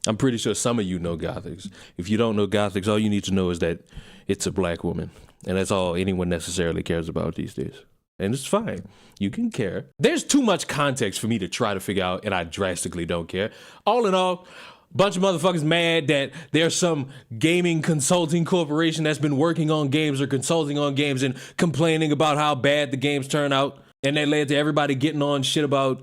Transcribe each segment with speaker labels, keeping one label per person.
Speaker 1: I'm pretty sure some of you know Gothix. If you don't know Gothix, all you need to know is that it's a black woman. And that's all anyone necessarily cares about these days. And it's fine. You can care. There's too much context for me to try to figure out, and I drastically don't care. All in all, bunch of motherfuckers mad that there's some gaming consulting corporation that's been working on games or consulting on games and complaining about how bad the games turn out. And that led to everybody getting on shit about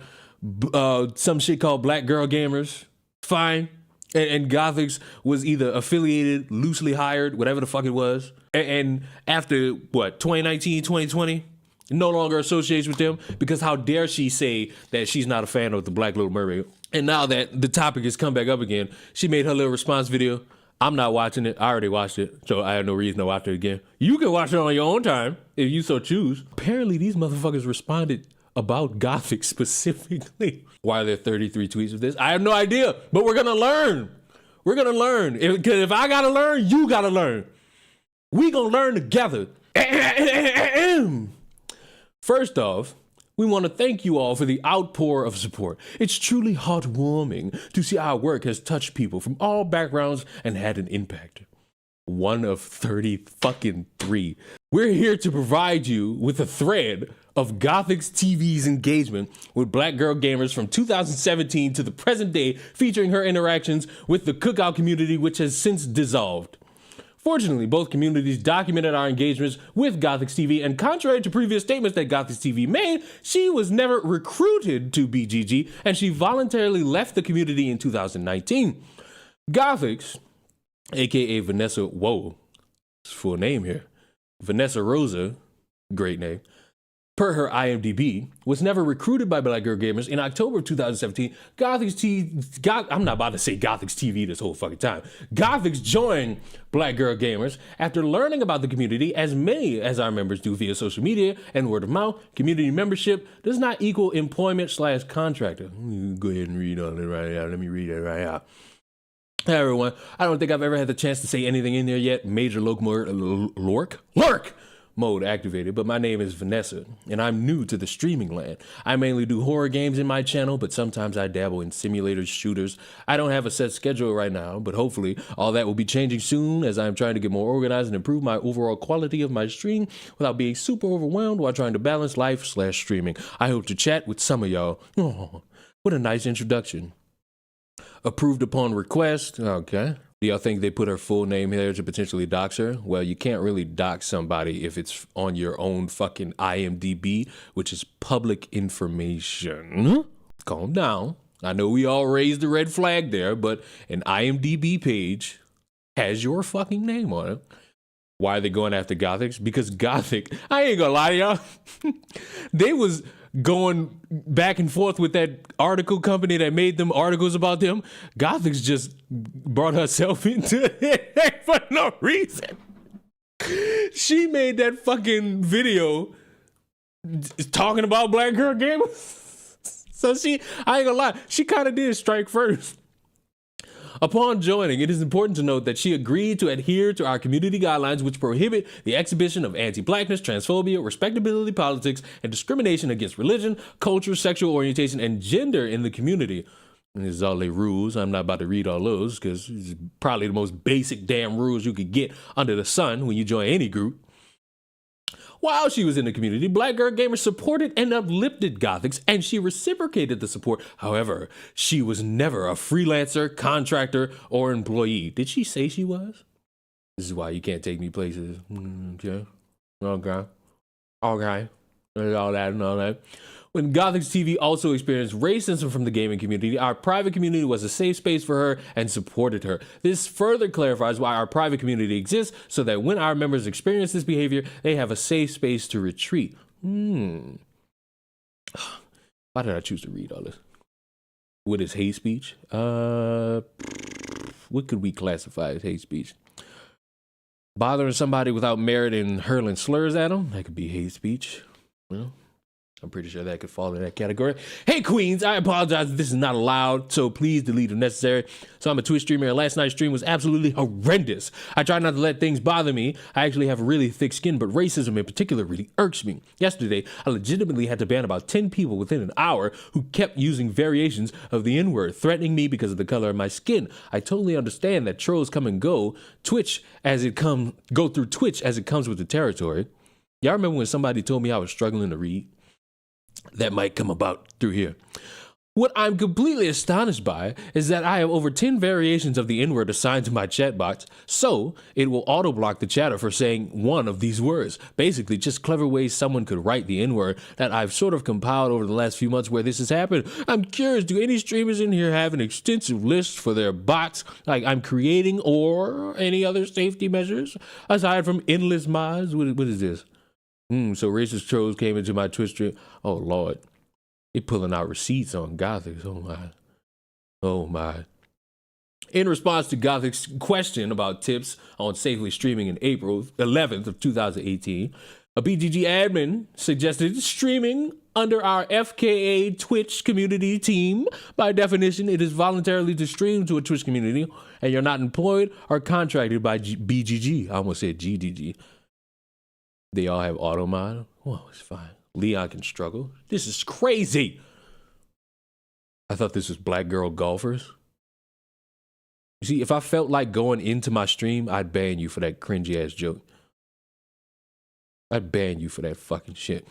Speaker 1: some shit called Black Girl Gamers. Fine. And Gothix was either affiliated, loosely hired, whatever the fuck it was. And after, what, 2019, 2020? No longer associates with them, because how dare she say that she's not a fan of the Black Little Mermaid. And now that the topic has come back up again, she made her little response video. I'm not watching it. I already watched it, so I have no reason to watch it again. You can watch it on your own time, if you so choose. Apparently, these motherfuckers responded about Gothix specifically. Why are there 33 tweets of this? I have no idea, but we're gonna learn. We're gonna learn. If I gotta learn, you gotta learn. We gonna learn together. First off, we want to thank you all for the outpour of support. It's truly heartwarming to see our work has touched people from all backgrounds and had an impact. One of 33. We're here to provide you with a thread of Gothix TV's engagement with Black Girl Gamers from 2017 to the present day, featuring her interactions with the cookout community, which has since dissolved. Fortunately, both communities documented our engagements with Gothix TV, and contrary to previous statements that Gothix TV made, she was never recruited to BGG, and she voluntarily left the community in 2019. Gothix, aka Vanessa, whoa, full name here, Vanessa Rosa, great name, per her IMDb, was never recruited by Black Girl Gamers. In October of 2017, I'm not about to say Gothix TV this whole fucking time. Gothix joined Black Girl Gamers after learning about the community, as many as our members do via social media and word of mouth. Community membership does not equal employment/contractor. Go ahead and read on it right now. Let me read it right now. Hey everyone, I don't think I've ever had the chance to say anything in there yet. Major lurk mode activated, but my name is Vanessa, and I'm new to the streaming land. I mainly do horror games in my channel, but sometimes I dabble in simulators, shooters. I don't have a set schedule right now, but hopefully all that will be changing soon, as I'm trying to get more organized and improve my overall quality of my stream without being super overwhelmed while trying to balance life/streaming. I hope to chat with some of y'all. Oh, what a nice introduction. Approved upon request. Okay. Do y'all think they put her full name here to potentially dox her? Well, you can't really dox somebody if it's on your own fucking IMDb, which is public information. Calm down. I know we all raised the red flag there, but an IMDb page has your fucking name on it. Why are they going after Gothix? Because Gothix, I ain't gonna lie to y'all, they was going back and forth with that article company that made them articles about them. Gothix just brought herself into it for no reason. She made that fucking video talking about Black Girl Gamers. So I ain't gonna lie, she kind of did strike first. Upon joining, it is important to note that she agreed to adhere to our community guidelines, which prohibit the exhibition of anti-blackness, transphobia, respectability politics, and discrimination against religion, culture, sexual orientation, and gender in the community. And this is all the rules. I'm not about to read all those because it's probably the most basic damn rules you could get under the sun when you join any group. While she was in the community, Black Girl Gamers supported and uplifted Gothix, and she reciprocated the support. However, she was never a freelancer, contractor, or employee. Did she say she was? This is why you can't take me places. Okay. All that and all that. When Gothix TV also experienced racism from the gaming community, our private community was a safe space for her and supported her. This further clarifies why our private community exists, so that when our members experience this behavior, they have a safe space to retreat. Why did I choose to read all this? What is hate speech? What could we classify as hate speech? Bothering somebody without merit and hurling slurs at them? That could be hate speech. Well, I'm pretty sure that could fall in that category. Hey, Queens, I apologize if this is not allowed, so please delete if necessary. So I'm a Twitch streamer, and last night's stream was absolutely horrendous. I try not to let things bother me. I actually have really thick skin, but racism in particular really irks me. Yesterday, I legitimately had to ban about 10 people within an hour who kept using variations of the N-word, threatening me because of the color of my skin. I totally understand that trolls come and go through Twitch as it comes with the territory. Y'all remember when somebody told me I was struggling to read? That might come about through here. What I'm completely astonished by is that I have over 10 variations of the N-word assigned to my chat box, so it will auto-block the chatter for saying one of these words. Basically, just clever ways someone could write the N-word that I've sort of compiled over the last few months where this has happened. I'm curious, do any streamers in here have an extensive list for their bots like I'm creating, or any other safety measures aside from endless mods? What is this? So racist trolls came into my Twitch stream. Oh, Lord. They pulling out receipts on Gothix. Oh, my. Oh, my. In response to Gothix's question about tips on safely streaming in April 11th of 2018, a BGG admin suggested streaming under our FKA Twitch community team. By definition, it is voluntarily to stream to a Twitch community, and you're not employed or contracted by BGG. I almost said GDG. They all have auto mod. Well, it's fine. Leon can struggle. This is crazy. I thought this was black girl golfers. You see, if I felt like going into my stream, I'd ban you for that cringy ass joke. I'd ban you for that fucking shit.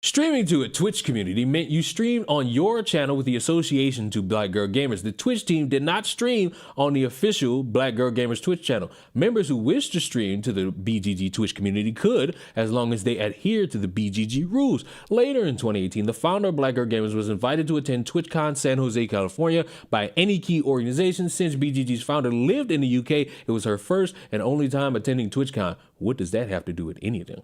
Speaker 1: Streaming to a Twitch community meant you streamed on your channel with the association to Black Girl Gamers. The Twitch team did not stream on the official Black Girl Gamers Twitch channel. Members who wish to stream to the BGG Twitch community could, as long as they adhere to the BGG rules. Later in 2018, the founder of Black Girl Gamers was invited to attend TwitchCon San Jose, California by any key organization. Since BGG's founder lived in the UK, it was her first and only time attending TwitchCon. What does that have to do with anything?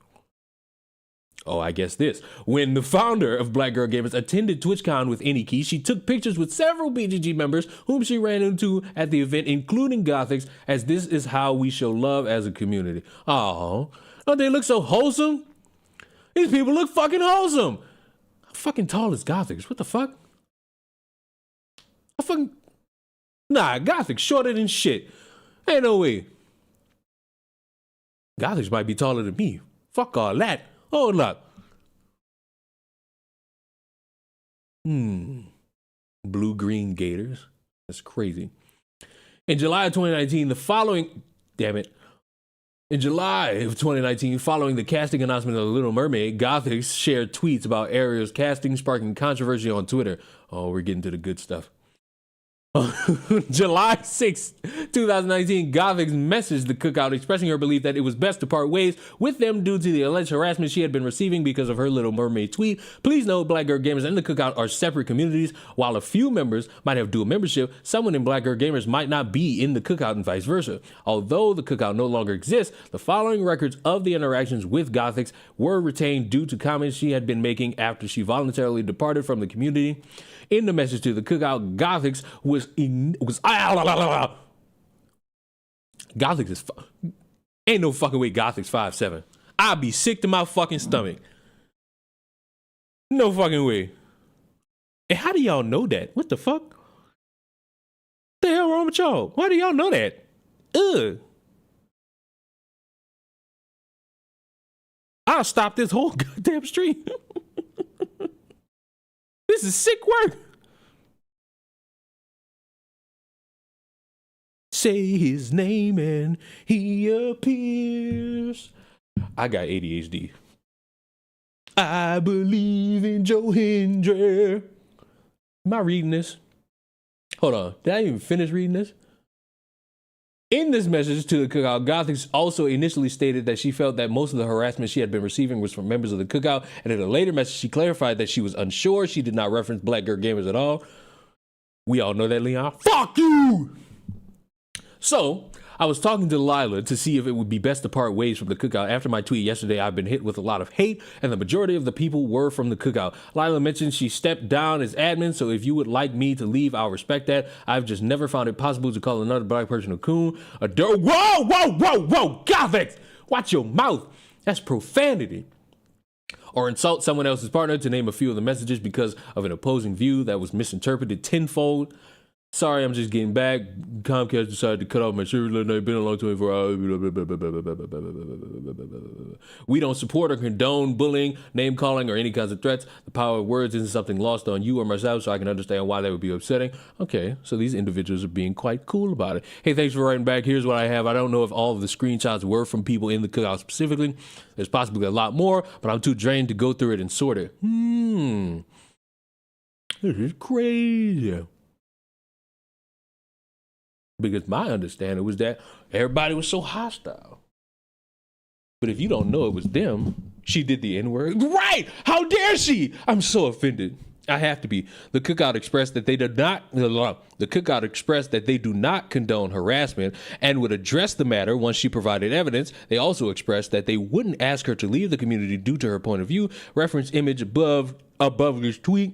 Speaker 1: Oh, I guess this. When the founder of Black Girl Gamers attended TwitchCon with Aniki, she took pictures with several BGG members whom she ran into at the event, including Gothix, as this is how we show love as a community. Oh, don't they look so wholesome? These people look fucking wholesome. How fucking tall is Gothix? What the fuck? Nah, Gothix shorter than shit. Ain't no way. Gothix might be taller than me. Fuck all that. Hold up. Blue-green gators. That's crazy. In July of 2019, In July of 2019, following the casting announcement of The Little Mermaid, Gothix shared tweets about Ariel's casting, sparking controversy on Twitter. Oh, we're getting to the good stuff. July 6, 2019, Gothix messaged the Cookout expressing her belief that it was best to part ways with them due to the alleged harassment she had been receiving because of her Little Mermaid tweet. Please note, Black Girl Gamers and the Cookout are separate communities. While a few members might have dual membership, someone in Black Girl Gamers might not be in the Cookout and vice versa. Although the Cookout no longer exists, the following records of the interactions with Gothix were retained due to comments she had been making after she voluntarily departed from the community. In the message to the Cookout, Gothix Gothix is ain't no fucking way Gothix 5'7". I'll be sick to my fucking stomach. No fucking way. And how do y'all know that? What the fuck? The hell wrong with y'all? Why do y'all know that? Ugh. I'll stop this whole goddamn stream. This is sick work. Say his name and he appears. I got ADHD. I believe in Joe Hendry. Am I reading this? Hold on. Did I even finish reading this? In this message to the Cookout, Gothix also initially stated that she felt that most of the harassment she had been receiving was from members of the Cookout, and in a later message, she clarified that she was unsure. She did not reference Black Girl Gamers at all. We all know that, Leon. Fuck you! So, I was talking to Lila to see if it would be best to part ways from the Cookout. After my tweet yesterday, I've been hit with a lot of hate, and the majority of the people were from the Cookout. Lila mentioned she stepped down as admin, so if you would like me to leave, I'll respect that. I've just never found it possible to call another black person a coon, a dirt. Whoa, Gothix! Watch your mouth. That's profanity. or insult someone else's partner, to name a few of the messages, because of an opposing view that was misinterpreted tenfold. Sorry, I'm just getting back. Comcast decided to cut off my service last night. Been a long 24 hours. We don't support or condone bullying, name calling, or any kinds of threats. The power of words isn't something lost on you or myself, so I can understand why that would be upsetting. Okay, so these individuals are being quite cool about it. Hey, thanks for writing back. Here's what I have. I don't know if all of the screenshots were from people in the cookout specifically. There's possibly a lot more, but I'm too drained to go through it and sort it. This is crazy. Because my understanding was that everybody was so hostile. But if you don't know it was them, she did the N-word. Right! How dare she? I'm so offended. I have to be. The cookout expressed that they do not condone harassment and would address the matter once she provided evidence. They also expressed that they wouldn't ask her to leave the community due to her point of view. Reference image above this tweet.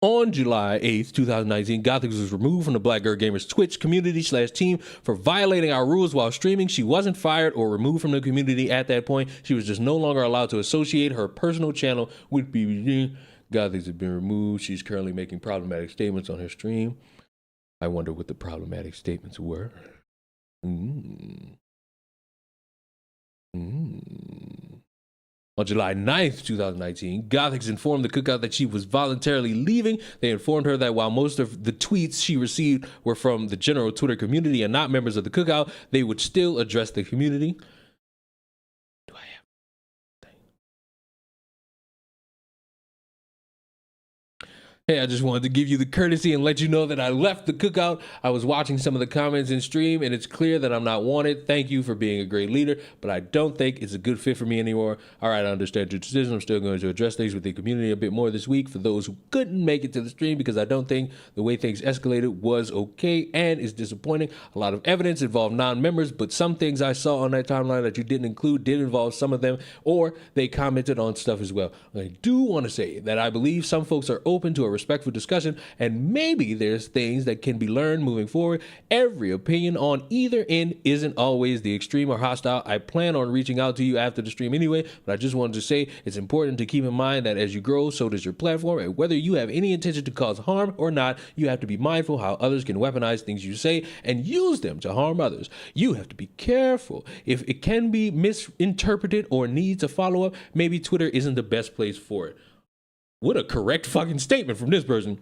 Speaker 1: On July 8th, 2019, Gothix was removed from the Black Girl Gamers Twitch community/team for violating our rules while streaming. She wasn't fired or removed from the community at that point. She was just no longer allowed to associate her personal channel with BBG. Gothix has been removed. She's currently making problematic statements on her stream. I wonder what the problematic statements were. On July 9th, 2019, Gothix informed the cookout that she was voluntarily leaving. They informed her that while most of the tweets she received were from the general Twitter community and not members of the cookout, they would still address the community. Do I have thing? Hey, I just wanted to give you the courtesy and let you know that I left the cookout. I was watching some of the comments in stream, and it's clear that I'm not wanted. Thank you for being a great leader, but I don't think it's a good fit for me anymore. All right, I understand your decision. I'm still going to address things with the community a bit more this week for those who couldn't make it to the stream, because I don't think the way things escalated was okay and is disappointing. A lot of evidence involved non-members, but some things I saw on that timeline that you didn't include did involve some of them, or they commented on stuff as well. I do want to say that I believe some folks are open to a respectful discussion, and maybe there's things that can be learned moving forward. Every opinion on either end isn't always the extreme or hostile. I plan on reaching out to you after the stream anyway, but I just wanted to say it's important to keep in mind that as you grow, so does your platform, and whether you have any intention to cause harm or not, you have to be mindful how others can weaponize things you say and use them to harm others. You have to be careful. If it can be misinterpreted or needs a follow-up, maybe Twitter isn't the best place for it. What a correct fucking statement from this person.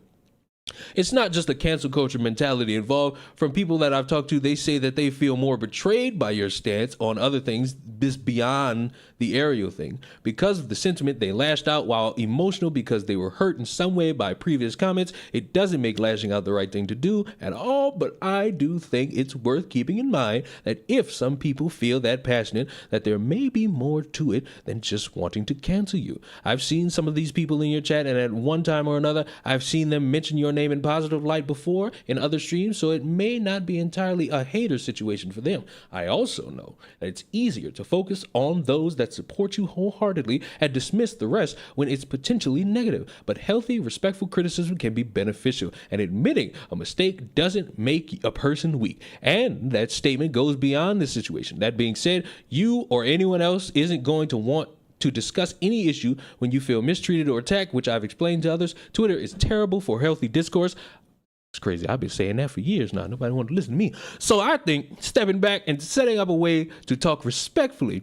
Speaker 1: It's not just a cancel culture mentality involved. From people that I've talked to, they say that they feel more betrayed by your stance on other things beyond the Ariel thing. Because of the sentiment, they lashed out while emotional because they were hurt in some way by previous comments. It doesn't make lashing out the right thing to do at all, but I do think it's worth keeping in mind that if some people feel that passionate, that there may be more to it than just wanting to cancel you. I've seen some of these people in your chat, and at one time or another, I've seen them mention your name in positive light before in other streams, so it may not be entirely a hater situation for them. I also know that it's easier to focus on those that support you wholeheartedly and dismiss the rest when it's potentially negative, but healthy, respectful criticism can be beneficial, and admitting a mistake doesn't make a person weak, and that statement goes beyond this situation. That being said, you or anyone else isn't going to want to discuss any issue when you feel mistreated or attacked, which I've explained to others. Twitter is terrible for healthy discourse. It's crazy. I've been saying that for years now. Nobody wants to listen to me. So I think stepping back and setting up a way to talk respectfully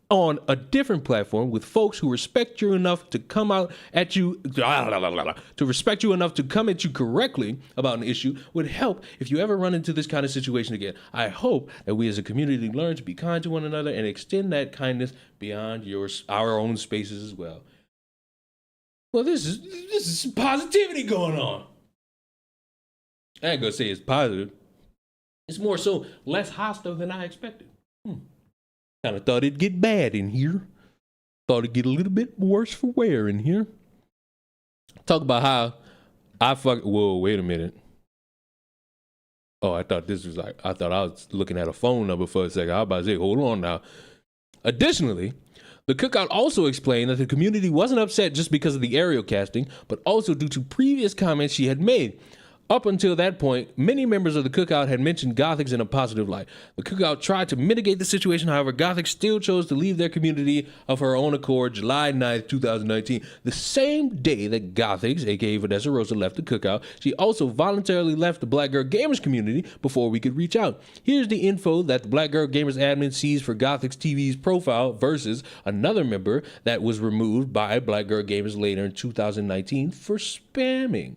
Speaker 1: on a different platform with folks who respect you enough to come out at you, to respect you enough to come at you correctly about an issue would help if you ever run into this kind of situation again. I hope that we as a community learn to be kind to one another and extend that kindness beyond our own spaces as well. Well, this is some positivity going on. I ain't gonna say it's positive. It's more so less hostile than I expected. Kind of thought it'd get bad in here. Thought it'd get a little bit worse for wear in here. Talk about how whoa, wait a minute. Oh, I thought I was looking at a phone number for a second. I was about to say, hold on now. Additionally, the cookout also explained that the community wasn't upset just because of the Ariel casting, but also due to previous comments she had made. Up until that point, many members of the Cookout had mentioned Gothix in a positive light. The Cookout tried to mitigate the situation, however, Gothix still chose to leave their community of her own accord July 9th, 2019. The same day that Gothix, aka Vanessa Rosa, left the Cookout, she also voluntarily left the Black Girl Gamers community before we could reach out. Here's the info that the Black Girl Gamers admin sees for Gothix TV's profile versus another member that was removed by Black Girl Gamers later in 2019 for spamming.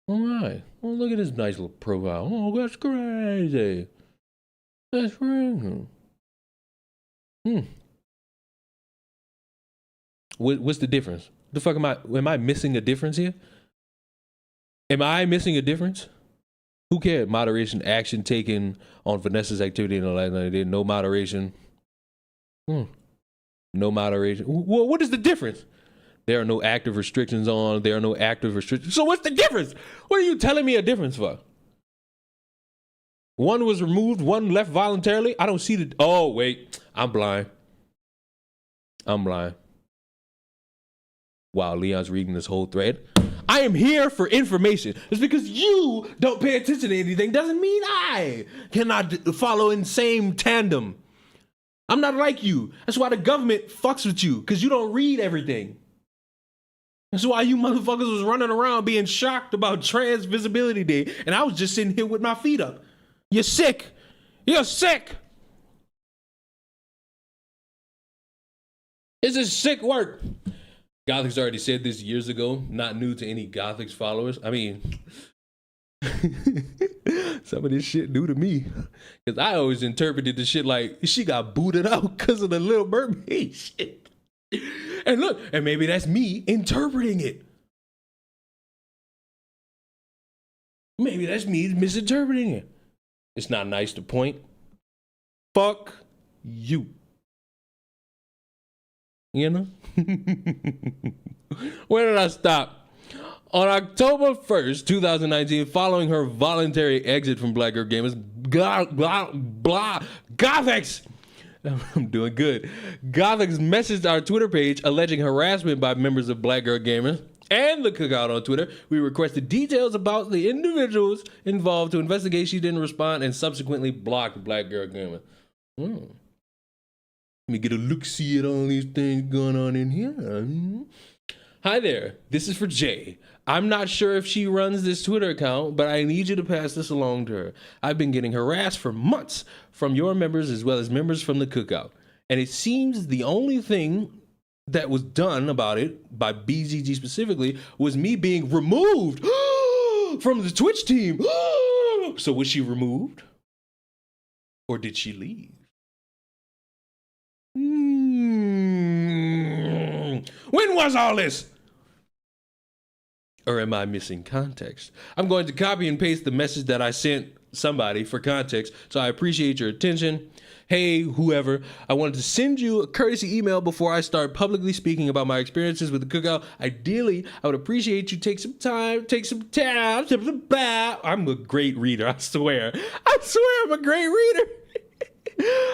Speaker 1: All right. Well, look at this nice little profile. Oh, that's crazy. That's crazy. What's the difference? The fuck am I missing a difference here? Am I missing a difference? Who cared? Moderation action taken on Vanessa's activity in the last night. Did no moderation. No moderation. Well, what is the difference? There are no active restrictions on. There are no active restrictions. So what's the difference? What are you telling me a difference for? One was removed, one left voluntarily. I don't see the. Oh, wait. I'm blind. Wow, Leon's reading this whole thread. I am here for information. Just because you don't pay attention to anything doesn't mean I cannot follow in same tandem. I'm not like you. That's why the government fucks with you, because you don't read everything. That's why you motherfuckers was running around being shocked about Trans Visibility Day, and I was just sitting here with my feet up. You're sick. You're sick. This is sick work. Gothix already said this years ago, not new to any Gothix followers. I mean, some of this shit new to me, because I always interpreted the shit like she got booted out because of the Little Mermaid shit. And look, and maybe that's me interpreting it. Maybe that's me misinterpreting it. It's not nice to point. Fuck you. You know? Where did I stop? On October 1st, 2019, following her voluntary exit from Black Girl Gamers, Gothix! I'm doing good. Gothix messaged our Twitter page alleging harassment by members of Black Girl Gamers and the Cookout on Twitter. We requested details about the individuals involved to investigate. She didn't respond and subsequently blocked Black Girl Gamer. Let me get a look-see at all these things going on in here. Hi there, this is for Jay. I'm not sure if she runs this Twitter account, but I need you to pass this along to her. I've been getting harassed for months from your members as well as members from the Cookout. And it seems the only thing that was done about it, by BGG specifically, was me being removed from the Twitch team. So was she removed? Or did she leave? When was all this? Or am I missing context? I'm going to copy and paste the message that I sent somebody for context, so I appreciate your attention. Hey, whoever, I wanted to send you a courtesy email before I start publicly speaking about my experiences with the Cookout. Ideally, I would appreciate you take some time. I'm a great reader, I swear. I'm a great reader.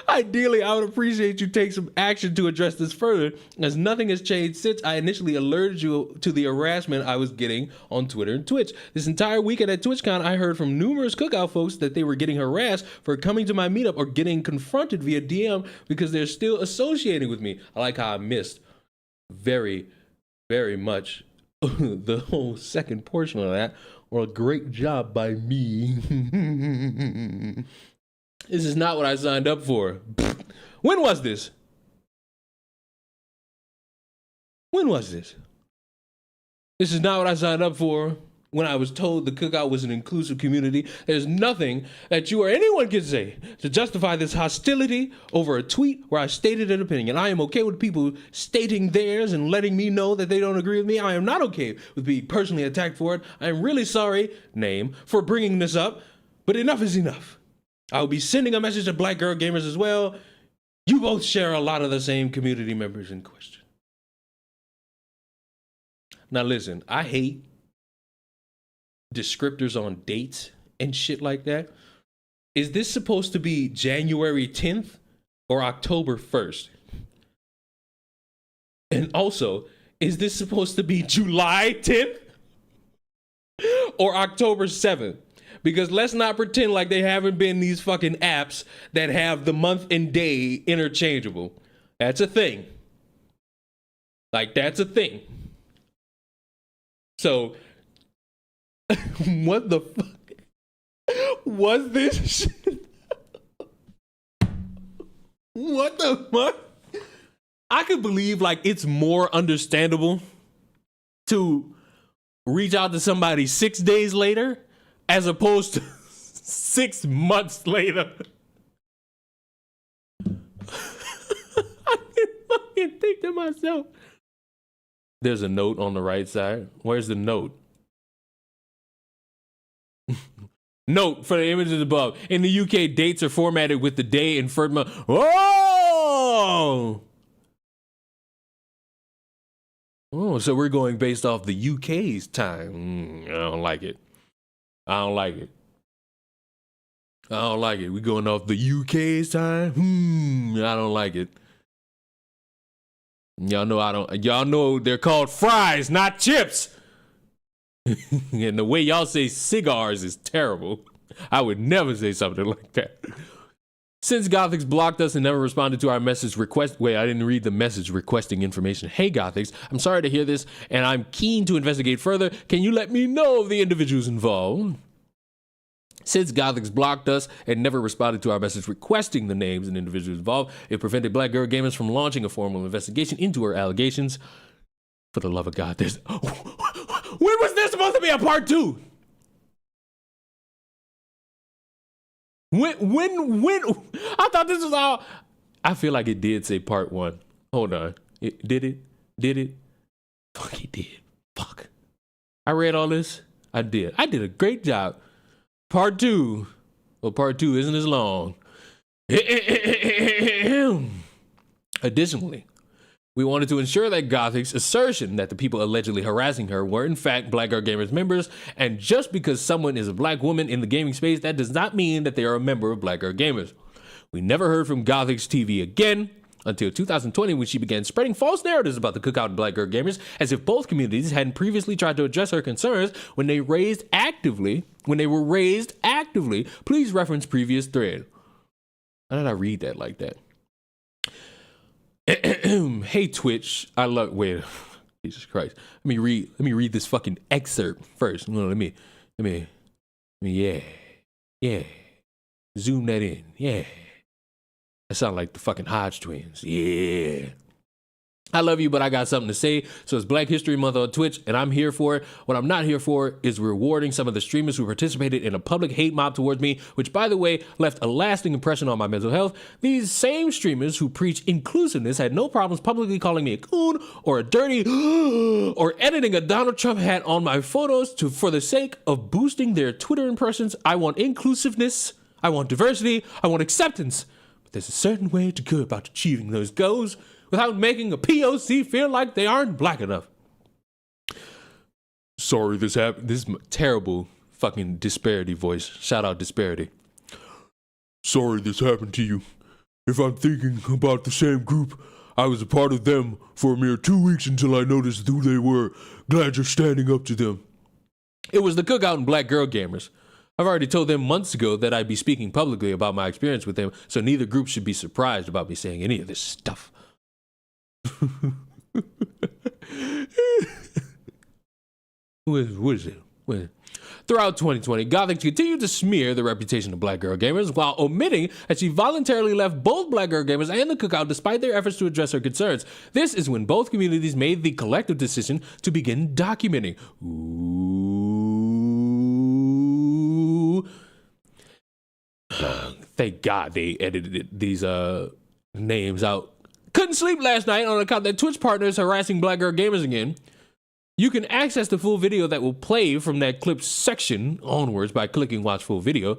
Speaker 1: Ideally, I would appreciate you take some action to address this further, as nothing has changed since I initially alerted you to the harassment I was getting on Twitter and Twitch. This entire weekend at TwitchCon, I heard from numerous Cookout folks that they were getting harassed for coming to my meetup or getting confronted via DM because they're still associating with me. I like how I missed very, very much the whole second portion of that. Or a great job by me. This is not what I signed up for. When was this? When was this? This is not what I signed up for when I was told the Cookout was an inclusive community. There's nothing that you or anyone can say to justify this hostility over a tweet where I stated an opinion. I am okay with people stating theirs and letting me know that they don't agree with me. I am not okay with being personally attacked for it. I am really sorry, name, for bringing this up, but enough is enough. I'll be sending a message to Black Girl Gamers as well. You both share a lot of the same community members in question. Now listen, I hate descriptors on dates and shit like that. Is this supposed to be January 10th or October 1st? And also, is this supposed to be July 10th or October 7th. Because let's not pretend like they haven't been these fucking apps that have the month and day interchangeable. That's a thing. Like, that's a thing. So, what the fuck was this shit? What the fuck? I could believe, like, it's more understandable to reach out to somebody 6 days later as opposed to 6 months later. I can fucking think to myself. There's a note on the right side. Where's the note? Note for the images above. In the UK, dates are formatted with the day and first month. Oh! Oh, so we're going based off the UK's time. I don't like it. I don't like it. I don't like it. We going off the UK's time? I don't like it. Y'all know I don't. Y'all know they're called fries, not chips. And the way y'all say cigars is terrible. I would never say something like that. Since Gothix blocked us and never responded to our message request. Wait, I didn't read the message requesting information. Hey, Gothix, I'm sorry to hear this, and I'm keen to investigate further. Can you let me know of the individuals involved? Since Gothix blocked us and never responded to our message requesting the names and individuals involved, it prevented Black Girl Gamers from launching a formal investigation into her allegations. For the love of God, there's... When was this supposed to be a part 2? When? I thought this was all... I feel like it did say part 1. Hold on. Did it? Fuck, it did. Fuck. I read all this. I did a great job. Part 2. Well, part 2 isn't as long. Additionally, we wanted to ensure that Gothix's assertion that the people allegedly harassing her were in fact Black Girl Gamers members, and just because someone is a black woman in the gaming space, that does not mean that they are a member of Black Girl Gamers. We never heard from Gothix TV again until 2020, when she began spreading false narratives about the Cookout and Black Girl Gamers, as if both communities hadn't previously tried to address her concerns when they were raised actively. Please reference previous thread. How did I read that like that? Hey Twitch, I love. Wait, Jesus Christ. Let me read this fucking excerpt first. No, let me. Yeah. Zoom that in. Yeah. That sound like the fucking Hodge twins. Yeah. I love you, but I got something to say. So it's Black History Month on Twitch, and I'm here for it. What I'm not here for is rewarding some of the streamers who participated in a public hate mob towards me, which, by the way, left a lasting impression on my mental health. These same streamers who preach inclusiveness had no problems publicly calling me a coon or a dirty or editing a Donald Trump hat on my photos for the sake of boosting their Twitter impressions. I want inclusiveness. I want diversity. I want acceptance. But there's a certain way to go about achieving those goals without making a POC feel like they aren't black enough. Sorry this happened. This is terrible fucking Disparity voice. Shout out Disparity. Sorry this happened to you. If I'm thinking about the same group, I was a part of them for a mere 2 weeks until I noticed who they were. Glad you're standing up to them. It was the Cookout and Black Girl Gamers. I've already told them months ago that I'd be speaking publicly about my experience with them, so neither group should be surprised about me saying any of this stuff. What is it? Throughout 2020, Gothix continued to smear the reputation of Black Girl Gamers while omitting that she voluntarily left both Black Girl Gamers and the Cookout despite their efforts to address her concerns. This is when both communities made the collective decision to begin documenting. Thank God they edited these names out. Couldn't sleep last night on account that Twitch partners harassing Black Girl Gamers again. You can access the full video that will play from that clip section onwards by clicking watch full video.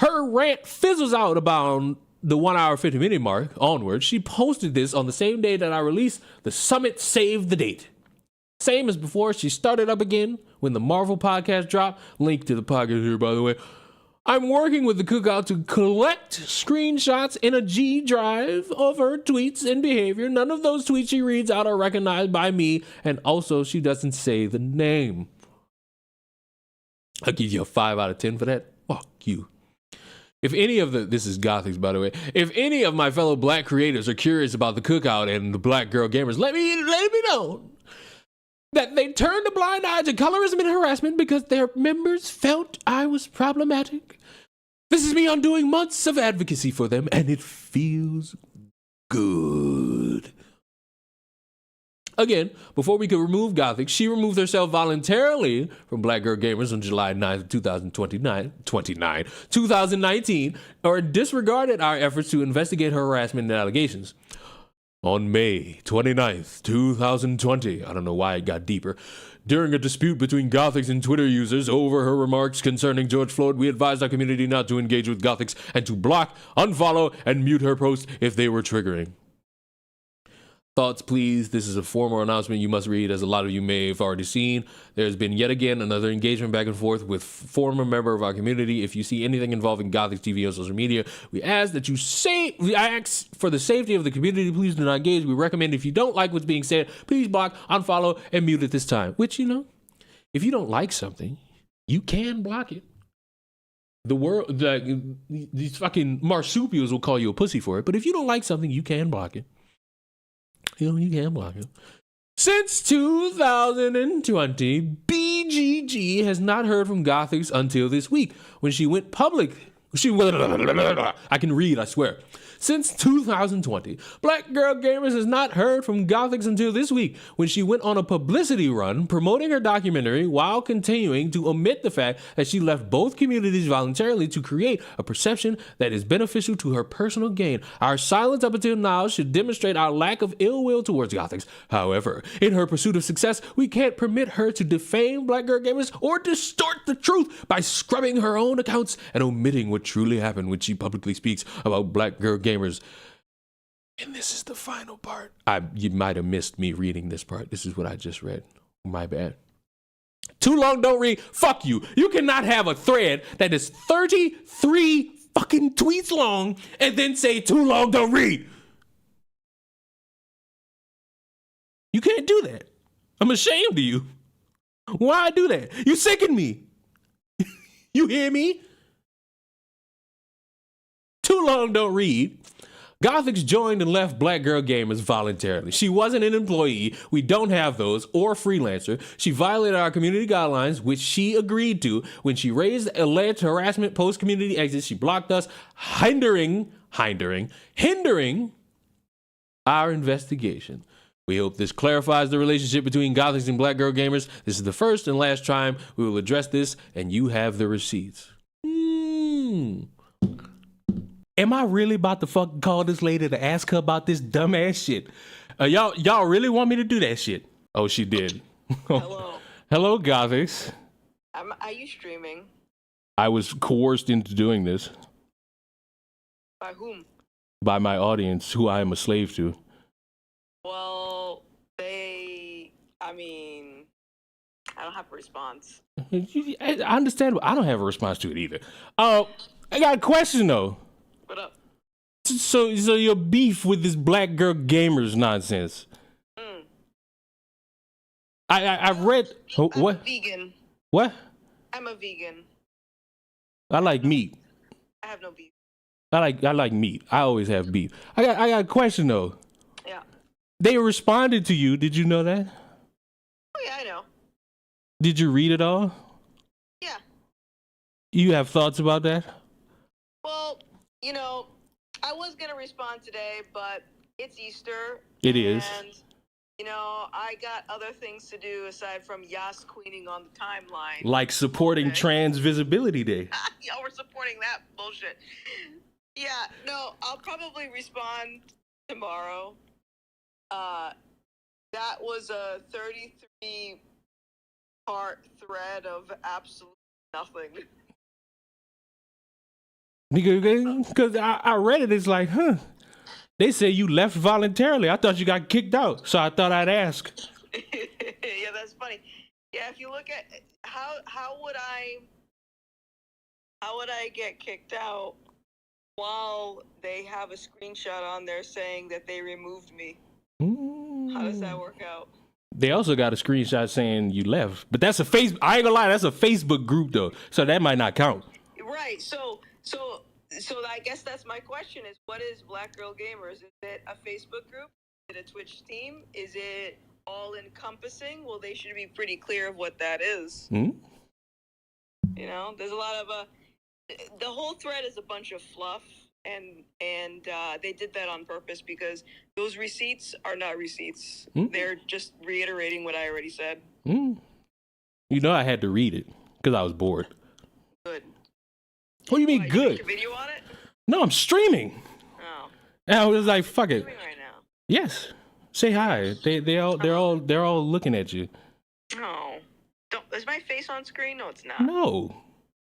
Speaker 1: Her rant fizzles out about the 1 hour 50 minute mark onwards. She posted this on the same day that I released the Summit Save the Date. Same as before, she started up again when the Marvel podcast dropped. Link to the podcast here, by the way. I'm working with the Cookout to collect screenshots in a G drive of her tweets and behavior. None of those tweets she reads out are recognized by me, and also she doesn't say the name. I'll give you a 5 out of 10 for that. Fuck you. If any of this is Gothix, by the way. If any of my fellow black creators are curious about the cookout and the black girl gamers, let me know that they turned a blind eye to colorism and harassment because their members felt I was problematic. This is me undoing months of advocacy for them, and it feels good. Again, before we could remove Gothix, she removed herself voluntarily from Black Girl Gamers on July 9th, 2019, or disregarded our efforts to investigate her harassment and allegations. On May 29th, 2020, I don't know why it got deeper, during a dispute between Gothix and Twitter users over her remarks concerning George Floyd, we advised our community not to engage with Gothix and to block, unfollow, and mute her posts if they were triggering. Thoughts, please. This is a formal announcement you must read, as a lot of you may have already seen. There's been yet again another engagement back and forth with former member of our community. If you see anything involving Gothix TV on social media, we ask that you for the safety of the community, please do not engage. We recommend if you don't like what's being said, please block, unfollow, and mute at this time. Which, you know, if you don't like something, you can block it. The world, these fucking marsupials will call you a pussy for it, but if you don't like something, you can block it. You know, you can block it. Since 2020, BGG has not heard from Gothix until this week when she went public. I can read, I swear. Since 2020, Black Girl Gamers has not heard from Gothix until this week when she went on a publicity run promoting her documentary while continuing to omit the fact that she left both communities voluntarily to create a perception that is beneficial to her personal gain. Our silence up until now should demonstrate our lack of ill will towards Gothix. However, in her pursuit of success, we can't permit her to defame Black Girl Gamers or distort the truth by scrubbing her own accounts and omitting what truly happened when she publicly speaks about Black Girl Gamers. And this is the final part. You might have missed me reading this part. This is what I just read. My bad. Too long, don't read. Fuck you. You cannot have a thread that is 33 fucking tweets long and then say too long, don't read. You can't do that. I'm ashamed of you. Why do that? You sicken me. You hear me? Too long, don't read. Gothix joined and left Black Girl Gamers voluntarily. She wasn't an employee. We don't have those, or freelancer. She violated our community guidelines, which she agreed to. When she raised alleged harassment post-community exit, she blocked us, hindering our investigation. We hope this clarifies the relationship between Gothix and Black Girl Gamers. This is the first and last time we will address this, and you have the receipts. Am I really about to fucking call this lady to ask her about this dumbass shit? Y'all really want me to do that shit? Oh, she did.
Speaker 2: Hello.
Speaker 1: Hello, Gothix.
Speaker 2: Are you streaming?
Speaker 1: I was coerced into doing this.
Speaker 2: By whom?
Speaker 1: By my audience, who I am a slave to.
Speaker 2: Well, I don't have a response.
Speaker 1: I understand, but I don't have a response to it either. I got a question, though.
Speaker 2: What up?
Speaker 1: So your beef with this Black Girl Gamers nonsense. I read.
Speaker 2: I'm
Speaker 1: what?
Speaker 2: a vegan.
Speaker 1: What?
Speaker 2: I'm a vegan.
Speaker 1: I like meat.
Speaker 2: I have no beef.
Speaker 1: I like meat. I always have beef. I got a question though.
Speaker 2: Yeah.
Speaker 1: They responded to you. Did you know that?
Speaker 2: Oh yeah, I know.
Speaker 1: Did you read it all?
Speaker 2: Yeah.
Speaker 1: You have thoughts about that?
Speaker 2: Well, you know, I was gonna respond today, but it's Easter.
Speaker 1: It is.
Speaker 2: And you know, I got other things to do aside from Yas queening on the timeline.
Speaker 1: Like supporting Trans Visibility Day.
Speaker 2: Yeah, we're supporting that bullshit. Yeah, no, I'll probably respond tomorrow. That was a 33-part thread of absolute nothing.
Speaker 1: Because I read it, it's like, they say you left voluntarily. I thought you got kicked out, so I thought I'd ask.
Speaker 2: Yeah, that's funny. Yeah, if you look at how would I get kicked out while they have a screenshot on there saying that they removed me? How does that work out?
Speaker 1: They also got a screenshot saying you left, but that's a I ain't gonna lie, that's a Facebook group though, so that might not count.
Speaker 2: Right. So I guess that's my question: is what is Black Girl Gamers? Is it a Facebook group? Is it a Twitch team? Is it all encompassing? Well, they should be pretty clear of what that is.
Speaker 1: Hmm?
Speaker 2: You know, there's a lot of the whole thread is a bunch of fluff, and they did that on purpose because those receipts are not receipts. They're just reiterating what I already said.
Speaker 1: You know, I had to read it because I was bored.
Speaker 2: Good.
Speaker 1: What do you mean good?
Speaker 2: You make a video on it?
Speaker 1: No, I'm streaming.
Speaker 2: Oh.
Speaker 1: And I was like, fuck it.
Speaker 2: What are you doing right now?
Speaker 1: Yes. Say hi. They're all looking at you.
Speaker 2: Oh. Is my face on screen? No, it's not.
Speaker 1: No.
Speaker 2: All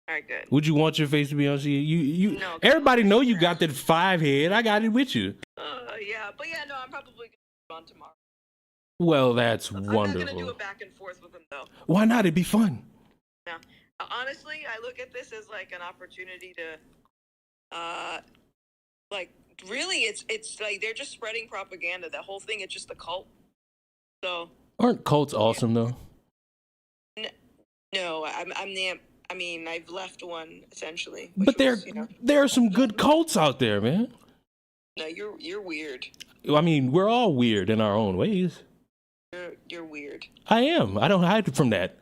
Speaker 2: right, good.
Speaker 1: Would you want your face to be on screen? You
Speaker 2: No,
Speaker 1: everybody know you got that 5 head. I got it with you.
Speaker 2: Yeah, but yeah, no, I'm probably gonna do it on tomorrow.
Speaker 1: Well, that's wonderful.
Speaker 2: I'm not gonna do it back and forth with them though.
Speaker 1: Why not? It'd be fun.
Speaker 2: Yeah. Honestly, I look at this as like an opportunity to, like, really, it's like they're just spreading propaganda. That whole thing, it's just a cult. So.
Speaker 1: Aren't cults awesome though?
Speaker 2: No, I mean, I've left one essentially.
Speaker 1: But there are some good cults out there, man.
Speaker 2: No, you're weird.
Speaker 1: I mean, we're all weird in our own ways.
Speaker 2: You're weird.
Speaker 1: I am. I don't hide from that.